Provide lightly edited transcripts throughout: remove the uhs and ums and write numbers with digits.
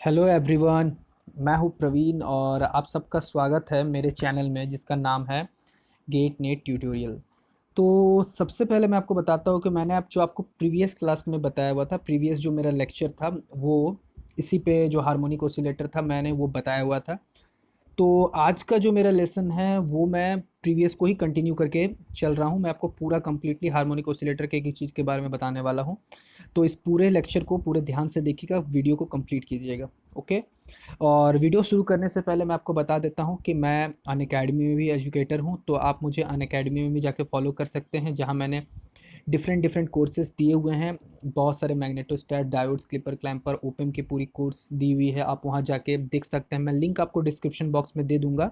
Hello everyone. मैं हूं प्रवीण और आप सबका स्वागत है मेरे चैनल में जिसका नाम है गेट नेट ट्यूटोरियल। तो सबसे पहले मैं आपको बताता हूं कि मैंने आपको प्रीवियस क्लास में बताया हुआ था, प्रीवियस जो मेरा लेक्चर था वो इसी पे जो हार्मोनिक ऑसिलेटर था मैंने वो बताया हुआ था। तो आज का जो मेरा लेसन है वो मैं प्रीवियस को ही कंटिन्यू करके चल रहा हूँ। मैं आपको पूरा कंप्लीटली हार्मोनिक ऑसिलेटर के एक चीज़ के बारे में बताने वाला हूँ। तो इस पूरे लेक्चर को पूरे ध्यान से देखिएगा, वीडियो को कंप्लीट कीजिएगा। ओके। और वीडियो शुरू करने से पहले मैं आपको बता देता हूँ कि मैं अनअकैडमी में भी एजुकेटर हूँ, तो आप मुझे अनअकैडमी में भी जाके फॉलो कर सकते हैं, जहाँ मैंने डिफरेंट डिफरेंट कोर्सेज दिए हुए हैं। बहुत सारे मैग्नेटोस्टैट, डायोड्स, क्लिपर, क्लैम्पर, ओपम की पूरी कोर्स दी हुई है, आप वहाँ जाके देख सकते हैं। मैं लिंक आपको डिस्क्रिप्शन बॉक्स में दे दूँगा,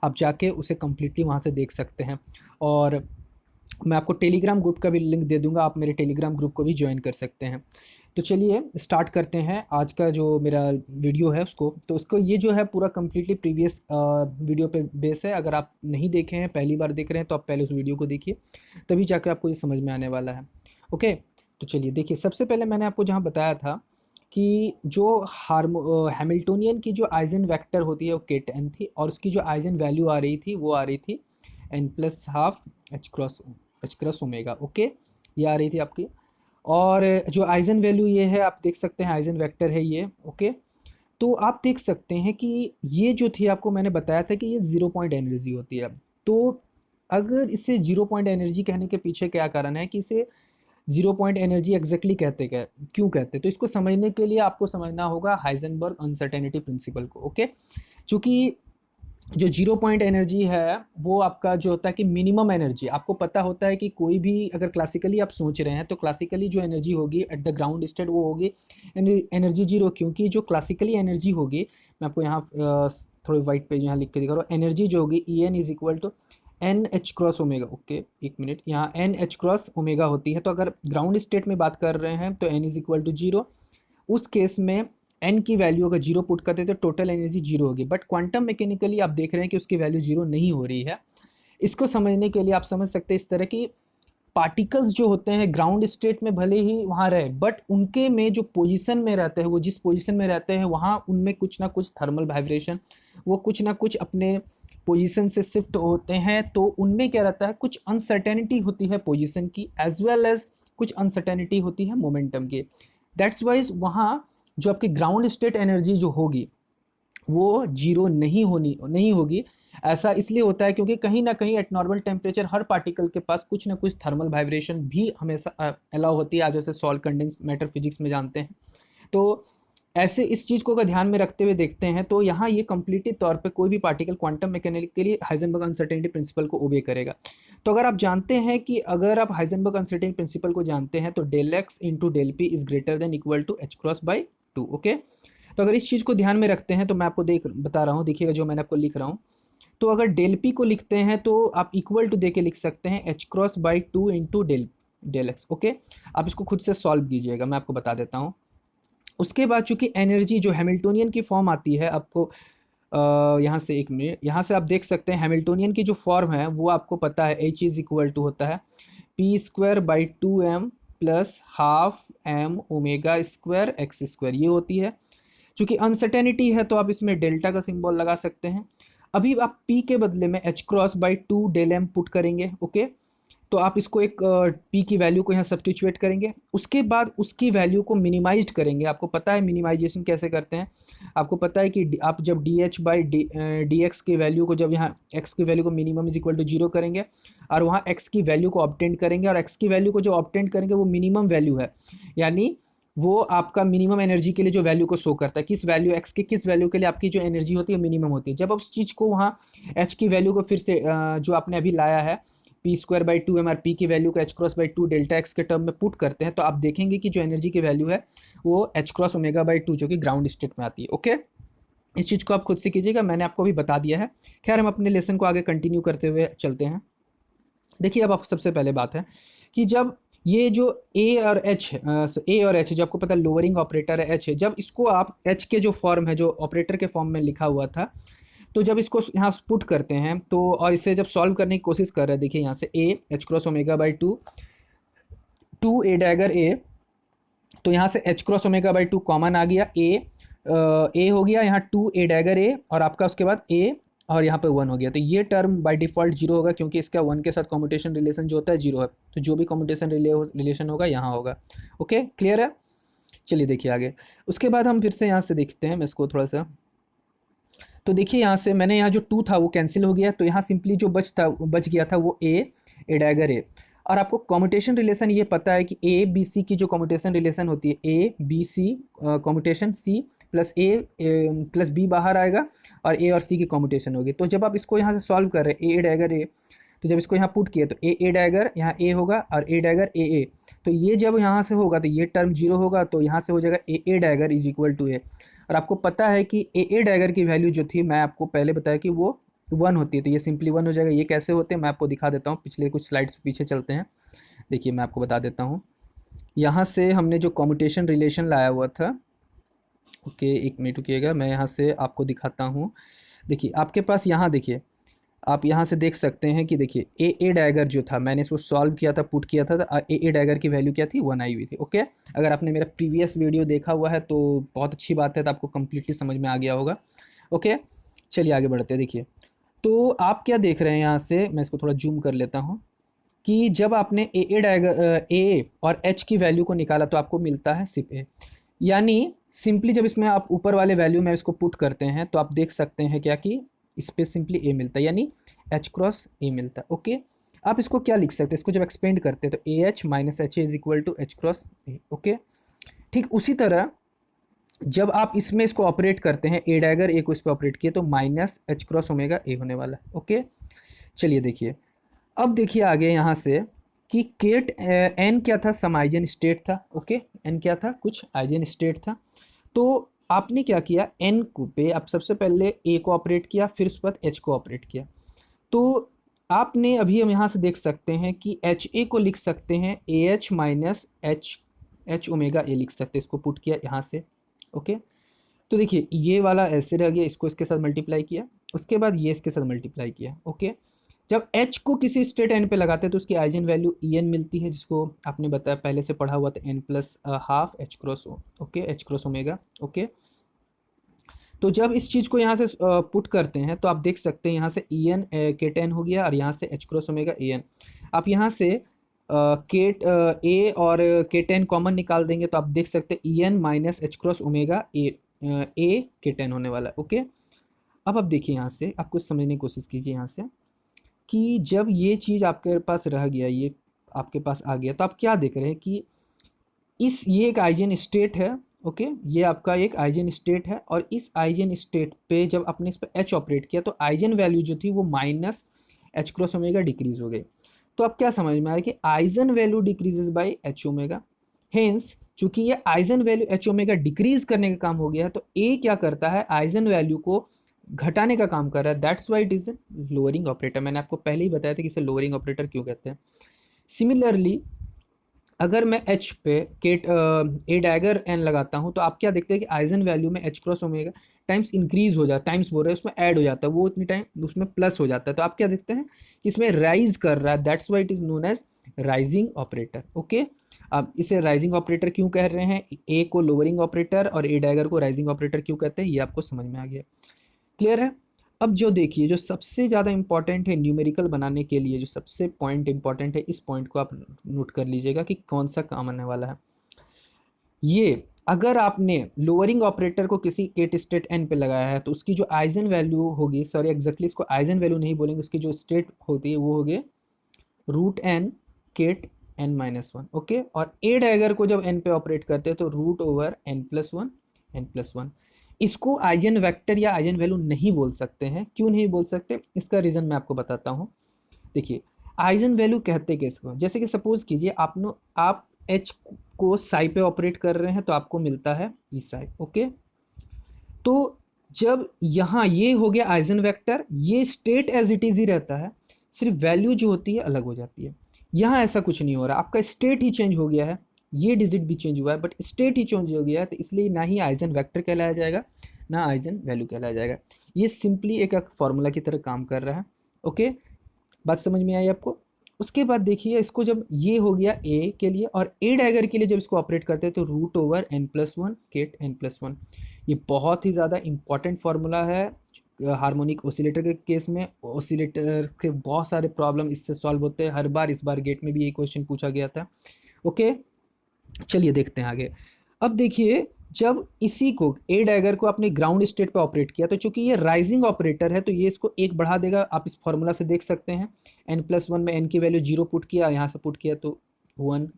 आप जाके उसे कम्प्लीटली वहाँ से देख सकते हैं। और मैं आपको टेलीग्राम ग्रुप का भी लिंक दे दूंगा, आप मेरे टेलीग्राम ग्रुप को भी ज्वाइन कर सकते हैं। तो चलिए स्टार्ट करते हैं आज का जो मेरा वीडियो है उसको। तो उसको ये जो है पूरा कम्प्लीटली प्रीवियस वीडियो पे बेस है। अगर आप नहीं देखे हैं, पहली बार देख रहे हैं, तो आप पहले उस वीडियो को देखिए, तभी जाकर आपको ये समझ में आने वाला है। ओके। तो चलिए देखिए, सबसे पहले मैंने आपको जहाँ बताया था कि जो हैमिल्टोनियन की जो आइजन वेक्टर होती है वो केट एन थी, और उसकी जो आइजन वैल्यू आ रही थी वो आ रही थी n plus half H cross omega. Okay, ये आ रही थी आपकी। और जो आइजन वैल्यू ये है, आप देख सकते हैं आइजन वेक्टर है ये। ओके। तो आप देख सकते हैं कि ये जो थी, आपको मैंने बताया था कि ये ज़ीरो पॉइंट एनर्जी होती है। तो अगर इसे ज़ीरो पॉइंट एनर्जी कहने के पीछे क्या कारण है कि इसे ज़ीरो पॉइंट एनर्जी एग्जैक्टली कहते क्या, क्यों कहते? तो इसको समझने के लिए आपको समझना होगा हाइजेनबर्ग अनसर्टेनिटी प्रिंसिपल को। ओके। चूँकि जो जीरो पॉइंट एनर्जी है वो आपका जो होता है कि मिनिमम एनर्जी, आपको पता होता है कि कोई भी अगर क्लासिकली आप सोच रहे हैं तो क्लासिकली जो एनर्जी होगी एट द ग्राउंड स्टेट वो होगी एनर्जी जीरो, क्योंकि जो क्लासिकली एनर्जी होगी, मैं आपको यहाँ थोड़ी वाइट पे यहाँ लिख के दिखा रहा हूँ, एनर्जी जो होगी E n is equal to n h cross omega. Okay, एक मिनट, यहाँ एन एच क्रॉस ओमेगा होती है। तो अगर ग्राउंड स्टेट में बात कर रहे हैं तो n is equal to zero. उस केस में एन की वैल्यू अगर जीरो पुट करते तो टोटल एनर्जी जीरो होगी, बट क्वांटम मैकेनिकली आप देख रहे हैं कि उसकी वैल्यू जीरो नहीं हो रही है। इसको समझने के लिए आप समझ सकते हैं इस तरह की पार्टिकल्स जो होते हैं ग्राउंड स्टेट में भले ही वहाँ रहे, बट उनके में जो पोजीशन में रहते हैं, वो जिस पोजीशन में रहते हैं वहाँ उनमें कुछ ना कुछ थर्मल वाइब्रेशन, वो कुछ ना कुछ अपने पोजीशन से शिफ्ट होते हैं। तो उनमें क्या रहता है, कुछ अनसर्टेनिटी होती है पोजीशन की, एज वेल एज कुछ अनसर्टेनिटी होती है मोमेंटम की। दैट्स वाइज वहाँ जो आपकी ग्राउंड स्टेट एनर्जी जो होगी वो जीरो नहीं होगी। ऐसा इसलिए होता है क्योंकि कहीं ना कहीं एट नॉर्मल टेम्परेचर हर पार्टिकल के पास कुछ ना कुछ थर्मल वाइब्रेशन भी हमेशा अलाउ होती है, आप जैसे सॉल्ट कंडेंस मैटर फिजिक्स में जानते हैं। तो ऐसे इस चीज़ को अगर ध्यान में रखते हुए देखते हैं तो यहाँ ये कंप्लीटली तौर पे कोई भी particle quantum mechanically Heisenberg uncertainty principle को ओबे करेगा। तो अगर आप जानते हैं कि अगर आप हाइजेनबर्ग अनसर्टेनिटी प्रिंसिपल को जानते हैं तो del x into del p is greater than equal to h cross by two. Okay. तो अगर इस चीज़ को ध्यान में रखते हैं तो मैं आपको बता रहा हूँ, देखिएगा जो मैंने आपको लिख रहा हूँ। तो अगर डेल पी को लिखते हैं तो आप इक्वल टू दे के लिख सकते हैं h cross by two into del del x. Okay. आप इसको खुद से सॉल्व कीजिएगा, मैं आपको बता देता हूँ। उसके बाद चूंकि एनर्जी जो हैमिल्टोनियन की फॉर्म आती है आपको, यहाँ से एक मिनट, यहाँ से आप देख सकते हैं हैमिल्टोनियन की जो फॉर्म है वो आपको पता है एच इज इक्वल टू होता है p square by two m plus half m omega square x square, ये होती है। चूंकि अनसर्टेनिटी है तो आप इसमें डेल्टा का सिंबल लगा सकते हैं। अभी आप पी के बदले में h cross by two del m put करेंगे। ओके। तो आप इसको एक पी की वैल्यू को यहाँ सब्स्टिट्यूट करेंगे, उसके बाद उसकी वैल्यू को मिनिमाइज करेंगे। आपको पता है मिनिमाइजेशन कैसे करते हैं, आपको पता है कि आप जब d h by d x की वैल्यू को, जब यहाँ एक्स की वैल्यू को minimum is equal to zero करेंगे और वहाँ एक्स की वैल्यू को ऑब्टेंड करेंगे, और एक्स की वैल्यू को जो ऑब्टेंड करेंगे वो मिनिमम वैल्यू है, यानी वो आपका मिनिमम एनर्जी के लिए जो वैल्यू को शो करता है, किस वैल्यू एक्स के किस वैल्यू के लिए आपकी जो एनर्जी होती है मिनिमम होती है। जब आप उस चीज़ को वहाँ एच की वैल्यू को फिर से जो आपने अभी लाया है p square by two m or p की वैल्यू को h cross by two delta x के टर्म में पुट करते हैं, तो आप देखेंगे कि जो एनर्जी की वैल्यू है वो H cross omega by to जो कि ग्राउंड स्टेट में आती है। ओके। इस चीज़ को आप खुद से कीजिएगा, मैंने आपको अभी बता दिया है। खैर, हम अपने लेसन को आगे कंटिन्यू करते हुए चलते हैं। देखिए, अब आप सबसे पहले बात है कि जब ये जो ए और एच जो आपको पता है लोअरिंग ऑपरेटर है एच है, जब इसको आप एच के जो फॉर्म है जो ऑपरेटर के फॉर्म में लिखा हुआ था, तो जब इसको यहाँ पुट करते हैं तो, और इसे जब सॉल्व करने की कोशिश कर रहे हैं, देखिए यहाँ से A H cross omega by two, two A dagger A, तो यहाँ से H cross omega by two common आ गया, ए ए हो गया यहाँ 2 ए डैगर ए, और आपका उसके बाद ए और यहाँ पे 1 हो गया। तो ये टर्म बाय डिफ़ॉल्ट 0 होगा, क्योंकि इसका 1 के साथ कम्यूटेशन रिलेशन जो होता है 0 है। तो जो भी कम्यूटेशन रिलेशन होगा यहाँ होगा। ओके, क्लियर है? चलिए देखिए आगे। उसके बाद हम फिर से यहाँ से देखते हैं, मैं इसको थोड़ा सा, तो देखिए यहाँ से मैंने यहाँ जो 2 था वो कैंसिल हो गया, तो यहाँ सिंपली जो बच गया था वो ए डैगर ए। और आपको कम्यूटेशन रिलेशन ये पता है कि ए बी सी की जो कम्यूटेशन रिलेशन होती है, A B C commutation C plus A plus B बाहर आएगा और ए और सी की कम्यूटेशन होगी। तो जब आप इसको यहाँ से सॉल्व कर रहे हैं ए डैगर ए, तो जब इसको यहाँ पुट किया तो ए डैगर यहाँ ए होगा और ए डैगर ए। तो ये जब यहाँ से होगा तो ये टर्म 0 होगा, तो यहाँ से हो जाएगा ए डैगर इज इक्वल टू ए। और आपको पता है कि ए डैगर की वैल्यू जो थी, मैं आपको पहले बताया कि वो 1 होती है, तो ये सिंपली 1 हो जाएगा। ये कैसे होते हैं मैं आपको दिखा देता हूँ, पिछले कुछ स्लाइड्स पीछे चलते हैं। देखिए मैं आपको बता देता हूँ, यहाँ से हमने जो कम्यूटेशन रिलेशन लाया हुआ था, ओके एक मिनट रुकिएगा, मैं यहाँ से आपको दिखाता हूँ। देखिए आपके पास यहाँ देखिए, आप यहाँ से देख सकते हैं कि देखिए ए डैगर जो था, मैंने इसको सॉल्व किया था, पुट किया था, तो ए डैगर की वैल्यू क्या थी, 1 आई हुई थी। ओके, अगर आपने मेरा प्रीवियस वीडियो देखा हुआ है तो बहुत अच्छी बात है, तो आपको कम्प्लीटली समझ में आ गया होगा। ओके, चलिए आगे बढ़ते हैं। देखिए तो आप क्या देख रहे हैं, यहाँ से मैं इसको थोड़ा जूम कर लेता हूँ, कि जब आपने ए डैगर ए और एच की वैल्यू को निकाला तो आपको मिलता है सिर्फ ए। यानी सिंपली जब इसमें आप ऊपर वाले वैल्यू में इसको पुट करते हैं तो आप देख सकते हैं क्या कि इस पर सिंपली ए मिलता है, यानी एच क्रॉस ए मिलता है। ओके, आप इसको क्या लिख सकते हैं, इसको जब एक्सपेंड करते हैं तो A H minus H A is equal to h cross A. Okay, ठीक उसी तरह जब आप इसमें इसको ऑपरेट करते हैं, ए डैगर ए को इस पर ऑपरेट किए तो माइनस एच क्रॉस ओमेगा ए होने वाला है। ओके, चलिए देखिए, अब देखिए आगे यहाँ से कि केट एन क्या था, सम आइजन स्टेट था। ओके, एन क्या था, कुछ आइजन स्टेट था। तो आपने क्या किया, एन को पे आप सबसे पहले ए को ऑपरेट किया, फिर उस पर एच को ऑपरेट किया। तो आपने अभी हम यहाँ से देख सकते हैं कि एच ए को लिख सकते हैं ए H minus H omega A लिख सकते हैं, इसको पुट किया यहाँ से। ओके, तो देखिए ये वाला ऐसे रह गया, इसको इसके साथ मल्टीप्लाई किया, उसके बाद ये इसके साथ मल्टीप्लाई किया। ओके, जब h को किसी स्टेट n पे लगाते हैं तो उसकी आइजन वैल्यू en मिलती है, जिसको आपने बताया पहले से पढ़ा हुआ था, n plus half H cross O. Okay, H cross omega. Okay, तो जब इस चीज़ को यहाँ से पुट करते हैं तो आप देख सकते हैं यहाँ से en केट एन हो गया और यहाँ से एच क्रॉस ओमेगा an। आप यहाँ से केट ए और केट एन कॉमन निकाल देंगे तो आप देख सकते हैं en minus h cross omega A ket n होने वाला है। ओके, अब आप देखिए यहाँ से, आप कुछ समझने की कोशिश कीजिए यहाँ से, कि जब ये चीज़ आपके पास रह गया, ये आपके पास आ गया, तो आप क्या देख रहे हैं कि ये एक आइजन स्टेट है। ओके, ये आपका एक आइजन स्टेट है, और इस आइजन स्टेट पे जब आपने इस पर एच ऑपरेट किया तो आइजन वैल्यू जो थी वो minus h cross omega decrease हो गई। तो अब क्या समझ में आया कि eigen value decreases by H omega. Hence चूंकि ये eigen value H omega decrease करने का काम हो गया है, तो ए क्या करता है, आइजन वैल्यू को घटाने का काम कर रहा है। That's why it is lowering operator. मैंने आपको पहले ही बताया था कि इसे लोअरिंग ऑपरेटर क्यों कहते हैं। सिमिलरली अगर मैं एच पे केट ए डैगर एन लगाता हूँ तो आप क्या देखते हैं कि आइजन वैल्यू में h cross omega times increase हो जाता है, टाइम्स बोल रहे हैं उसमें ऐड हो जाता है, वो उतनी टाइम उसमें प्लस हो जाता है। तो आप क्या देखते हैं कि इसमें राइज कर रहा है, that's why it is known as raising operator. Okay, अब इसे राइजिंग ऑपरेटर क्यों कह रहे हैं, ए को लोअरिंग ऑपरेटर और ए डैगर को राइजिंग ऑपरेटर क्यों कहते हैं, ये आपको समझ में आ गया। क्लियर है? अब जो देखिए, जो सबसे ज़्यादा इंपॉर्टेंट है न्यूमेरिकल बनाने के लिए, जो सबसे पॉइंट इंपॉर्टेंट है, इस पॉइंट को आप नोट कर लीजिएगा कि कौन सा काम आने वाला है। ये अगर आपने लोअरिंग ऑपरेटर को किसी केट स्टेट एन पे लगाया है तो उसकी जो आइजन वैल्यू होगी, सॉरी एग्जैक्टली इसको आइजन वैल्यू नहीं बोलेंगे, उसकी जो स्टेट होती है वो होगी root n ket n minus one. Okay, और ए डैगर को जब एन पे ऑपरेट करते हैं तो root over n plus one n plus one. इसको आइजन वेक्टर या आइजन वैल्यू नहीं बोल सकते हैं। क्यों नहीं बोल सकते, इसका रीज़न मैं आपको बताता हूँ। देखिए आइजन वैल्यू कहते किसको, जैसे कि सपोज कीजिए आप एच को साई पे ऑपरेट कर रहे हैं तो आपको मिलता है ई साई। ओके, तो जब यहाँ ये हो गया आइजन वेक्टर, ये स्टेट एज इट इज़ ही रहता है, सिर्फ वैल्यू जो होती है अलग हो जाती है। यहाँ ऐसा कुछ नहीं हो रहा, आपका स्टेट ही चेंज हो गया है, ये डिजिट भी चेंज हुआ है बट स्टेट ही चेंज हो गया है, तो इसलिए ना ही आइजन वेक्टर कहलाया जाएगा ना आइजन वैल्यू कहलाया जाएगा। ये सिंपली एक फॉर्मूला की तरह काम कर रहा है। ओके, बात समझ में आई आपको? उसके बाद देखिए इसको जब ये हो गया ए के लिए, और ए डैगर के लिए जब इसको ऑपरेट करते हैं तो root over n+1 cat n+1। ये बहुत ही ज़्यादा इंपॉर्टेंट फार्मूला है हार्मोनिक ओसिलेटर के केस में। ओसिलेटर के बहुत सारे प्रॉब्लम इससे सॉल्व होते हैं हर बार, इस बार गेट में भी ये क्वेश्चन पूछा गया था। ओके, चलिए देखते हैं आगे। अब देखिए जब इसी को ए डैगर को आपने ग्राउंड स्टेट पे ऑपरेट किया, तो चूंकि ये राइजिंग ऑपरेटर है तो ये इसको एक बढ़ा देगा। आप इस फॉर्मूला से देख सकते हैं, n+1 में n की वैल्यू 0 पुट किया, यहाँ से पुट किया तो 1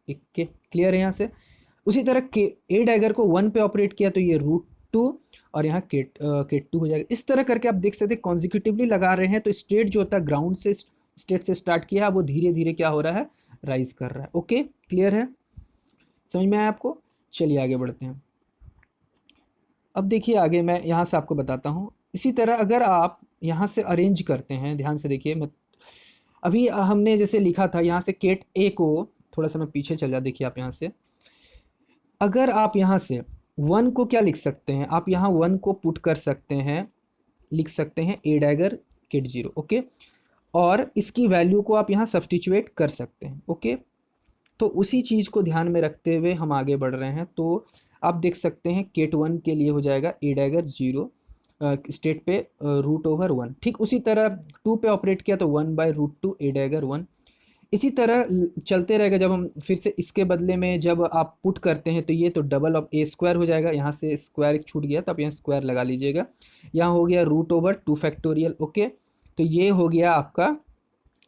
एक के क्लियर है यहाँ से। उसी तरह के ए डैगर को 1 पे ऑपरेट किया तो ये √2 और यहाँ केट 2 हो जाएगा। इस तरह करके आप देख सकते हैं कॉन्जिक्यूटिवली लगा रहे हैं तो स्टेट जो होता है ग्राउंड से स्टेट से स्टार्ट किया वो धीरे धीरे क्या हो रहा है, राइज कर रहा है। ओके, क्लियर है, समझ में आया आपको? चलिए आगे बढ़ते हैं। अब देखिए आगे मैं यहाँ से आपको बताता हूँ। इसी तरह अगर आप यहाँ से अरेंज करते हैं, ध्यान से देखिए, मैं अभी हमने जैसे लिखा था यहाँ से केट ए को, थोड़ा सा मैं पीछे चल जा, देखिए आप यहाँ से अगर आप यहाँ से 1 को क्या लिख सकते हैं, आप यहाँ 1 को पुट कर सकते हैं, लिख सकते हैं ए डैगर केट 0। ओके, और इसकी वैल्यू को आप यहाँ सब्सटीट्यूएट कर सकते हैं। ओके, तो उसी चीज़ को ध्यान में रखते हुए हम आगे बढ़ रहे हैं। तो आप देख सकते हैं केट 1 के लिए हो जाएगा ए डैगर 0 स्टेट पे √1। ठीक उसी तरह 2 पे ऑपरेट किया तो 1/√2 ए डैगर 1। इसी तरह चलते रहेगा। जब हम फिर से इसके बदले में जब आप पुट करते हैं तो ये तो डबल ऑफ ए स्क्वायर हो जाएगा, यहाँ से स्क्वायर एक छूट गया तो आप यहाँ स्क्वायर लगा लीजिएगा। यहाँ हो गया √2 फैक्टोरियल। ओके, तो ये हो गया आपका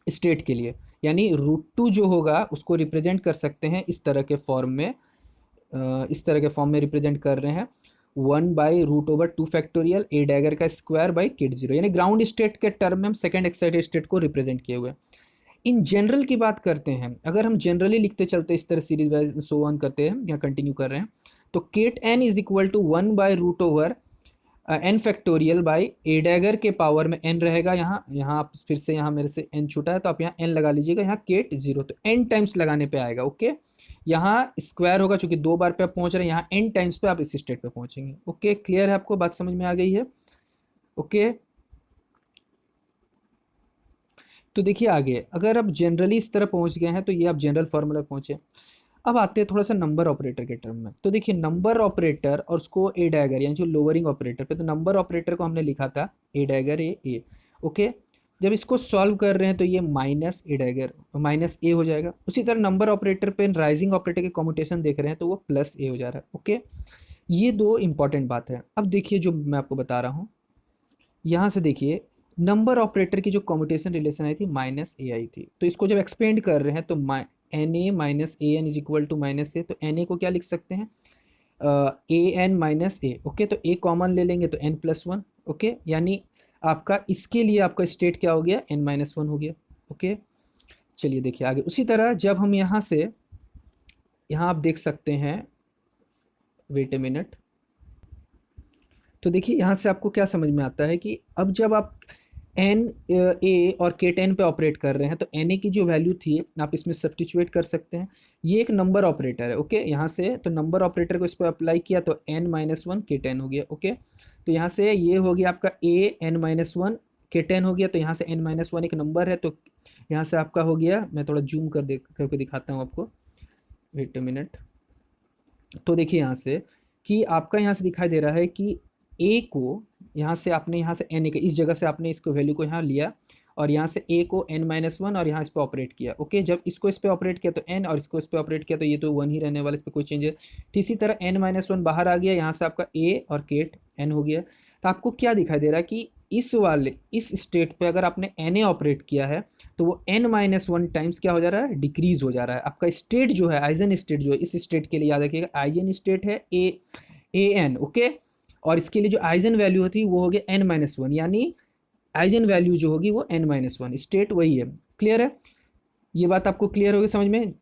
स्टेट के लिए, यानी √2 जो होगा उसको रिप्रेजेंट कर सकते हैं इस तरह के फॉर्म में, इस तरह के फॉर्म में रिप्रेजेंट कर रहे हैं 1/√2 फैक्टोरियल ए डैगर का स्क्वायर बाई केट 0, यानी ग्राउंड स्टेट के टर्म में हम सेकेंड एक्साइटेड स्टेट को रिप्रेजेंट किए हुए। इन जनरल की बात करते हैं, अगर हम जनरली लिखते चलते इस तरह सीरीज वाइज सो ऑन करते हैं, यहाँ कंटिन्यू कर रहे हैं, तो ket n is equal to 1/√n factorial by A dagger के पावर में n रहेगा। यहाँ आप फिर से यहाँ मेरे से n छूटा है तो आप यहाँ n लगा लीजिएगा, यहाँ केट 0 तो n टाइम्स लगाने पे आएगा। ओके, यहाँ स्क्वायर होगा चूंकि 2 बार पे आप पहुंच रहे हैं, यहाँ n टाइम्स पे आप इस स्टेट पे पहुंचेंगे। ओके, क्लियर है आपको, बात समझ में आ गई है? ओके, तो देखिए आगे अगर आप जनरली इस तरह पहुंच गए हैं तो ये आप जनरल फार्मूला पहुंचे। अब आते हैं थोड़ा सा नंबर ऑपरेटर के टर्म में। तो देखिए नंबर ऑपरेटर और उसको ए डैगर यानी जो लोअरिंग ऑपरेटर पे, तो नंबर ऑपरेटर को हमने लिखा था ए डैगर ए। ओके, जब इसको सॉल्व कर रहे हैं तो ये माइनस ए डैगर माइनस ए हो जाएगा। उसी तरह नंबर ऑपरेटर पे राइजिंग ऑपरेटर के कॉम्यूटेशन देख रहे हैं तो वो प्लस ए हो जा रहा है। ओके, ये दो इंपॉर्टेंट बात है। अब देखिए जो मैं आपको बता रहा हूँ, यहाँ से देखिए नंबर ऑपरेटर की जो कॉम्यूटेशन रिलेशन आई थी माइनस ए आई थी, तो इसको जब एक्सपेंड कर रहे हैं तो N A minus A N is equal to minus A, तो एन ए को क्या लिख सकते हैं, A N minus A. Okay, तो ए कॉमन ले लेंगे तो n+1। ओके, यानी आपका इसके लिए आपका स्टेट क्या हो गया, n-1 हो गया। ओके, चलिए देखिए आगे। उसी तरह जब हम यहाँ से यहाँ आप देख सकते हैं, वेट ए मिनट, तो देखिए यहाँ से आपको क्या समझ में आता है कि अब जब आप एन ए और केट एन पे ऑपरेट कर रहे हैं तो एन ए की जो वैल्यू थी आप इसमें सब्स्टिट्यूट कर सकते हैं। ये एक नंबर ऑपरेटर है। ओके, यहाँ से तो नंबर ऑपरेटर को इस पर अप्लाई किया तो n-1 केट एन हो गया। ओके, तो यहाँ से ये हो गया आपका ए n-1 केट एन हो गया, तो यहाँ से n-1 एक नंबर है, तो यहाँ से आपका हो गया, मैं थोड़ा जूम करके दिखाता हूँ आपको, वेट अ मिनट। तो देखिए यहाँ से कि आपका यहाँ से दिखाई दे रहा है कि ए को यहाँ से आपने यहाँ से एन ए के इस जगह से आपने इसको वैल्यू को यहाँ लिया और यहाँ से ए को n-1 और यहाँ इस पर ऑपरेट किया। ओके, जब इसको इस पर ऑपरेट किया तो n और इसको इस पर ऑपरेट किया तो ये तो 1 ही रहने वाला, इस पर कोई चेंज है। ठीक इसी तरह n-1 बाहर आ गया, यहाँ से आपका ए और केट n हो गया। तो आपको क्या दिखाई दे रहा है कि इस स्टेट पे अगर आपने एन ए ऑपरेट किया है तो वो n-1 टाइम्स क्या हो जा रहा है, डिक्रीज हो जा रहा है। आपका स्टेट जो है, आइजन स्टेट जो है, इस स्टेट के लिए याद रखिएगा आइजन स्टेट है ए एन। ओके, और इसके लिए जो आइजन वैल्यू होती है वो हो गया n-1, यानी आइजन वैल्यू जो होगी वो n-1, स्टेट वही है। क्लियर है, ये बात आपको क्लियर होगी समझ में?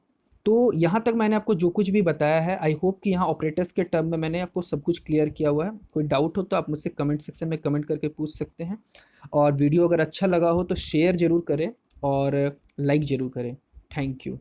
तो यहाँ तक मैंने आपको जो कुछ भी बताया है, आई होप कि यहाँ ऑपरेटर्स के टर्म में मैंने आपको सब कुछ क्लियर किया हुआ है। कोई डाउट हो तो आप मुझसे कमेंट सेक्शन में कमेंट करके पूछ सकते हैं, और वीडियो अगर अच्छा लगा हो तो शेयर ज़रूर करें और लाइक ज़रूर करें। Thank you.